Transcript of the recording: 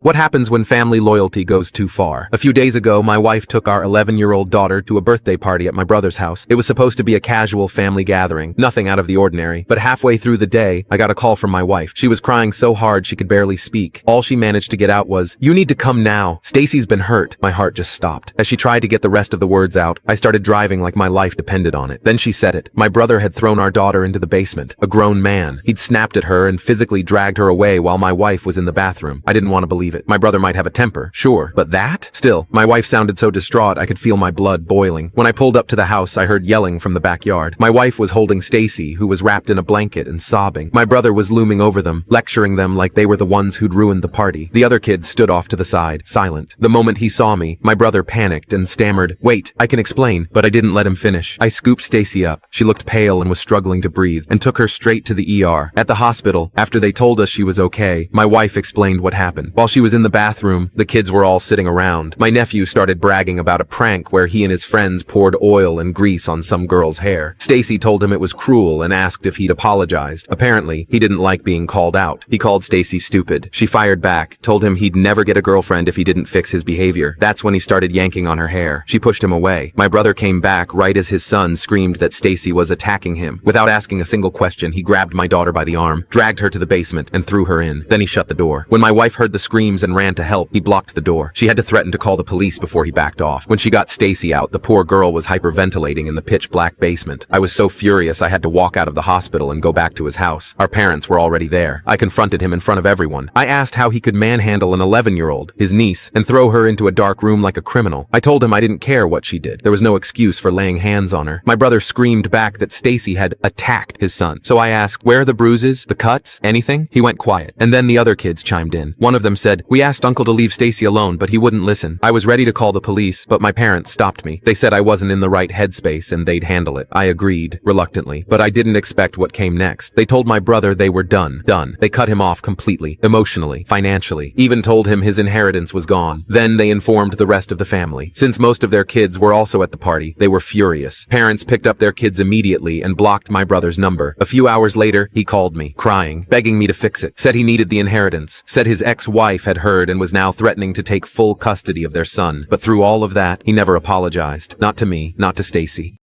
What happens when family loyalty goes too far? A few days ago, my wife took our 11-year-old daughter to a birthday party at my brother's house. It was supposed to be a casual family gathering, nothing out of the ordinary. But halfway through the day, I got a call from my wife. She was crying so hard she could barely speak. All she managed to get out was, "You need to come now. Stacy's been hurt." My heart just stopped. As she tried to get the rest of the words out, I started driving like my life depended on it. Then she said it. My brother had thrown our daughter into the basement. A grown man. He'd snapped at her and physically dragged her away while my wife was in the bathroom. I didn't want to believe it. My brother might have a temper, sure, but that? Still, my wife sounded so distraught I could feel my blood boiling. When I pulled up to the house, I heard yelling from the backyard. My wife was holding Stacy, who was wrapped in a blanket and sobbing. My brother was looming over them, lecturing them like they were the ones who'd ruined the party. The other kids stood off to the side, silent. The moment he saw me, my brother panicked and stammered, "Wait, I can explain," but I didn't let him finish. I scooped Stacy up. She looked pale and was struggling to breathe, and took her straight to the ER. At the hospital, after they told us she was okay, my wife explained what happened. While she was in the bathroom, the kids were all sitting around. My nephew started bragging about a prank where he and his friends poured oil and grease on some girl's hair. Stacy told him it was cruel and asked if he'd apologized. Apparently, he didn't like being called out. He called Stacy stupid. She fired back, told him he'd never get a girlfriend if he didn't fix his behavior. That's when he started yanking on her hair. She pushed him away. My brother came back right as his son screamed that Stacy was attacking him. Without asking a single question, he grabbed my daughter by the arm, dragged her to the basement, and threw her in. Then he shut the door. When my wife heard the screams and ran to help, he blocked the door. She had to threaten to call the police before he backed off. When she got Stacy out, the poor girl was hyperventilating in the pitch-black basement. I was so furious I had to walk out of the hospital and go back to his house. Our parents were already there. I confronted him in front of everyone. I asked how he could manhandle an 11-year-old, his niece, and throw her into a dark room like a criminal. I told him I didn't care what she did. There was no excuse for laying hands on her. My brother screamed back that Stacy had attacked his son. So I asked, "Where are the bruises? The cuts? Anything?" He went quiet. And then the other kids chimed in. One of them said, "We asked Uncle to leave Stacy alone, but he wouldn't listen." I was ready to call the police, but my parents stopped me. They said I wasn't in the right headspace and they'd handle it. I agreed, reluctantly, but I didn't expect what came next. They told my brother they were done. They cut him off completely, emotionally, financially, even told him his inheritance was gone. Then they informed the rest of the family. Since most of their kids were also at the party, they were furious. Parents picked up their kids immediately and blocked my brother's number. A few hours later, he called me, crying, begging me to fix it, said he needed the inheritance, said his ex-wife had heard and was now threatening to take full custody of their son. But through all of that, he never apologized. Not to me, not to Stacy.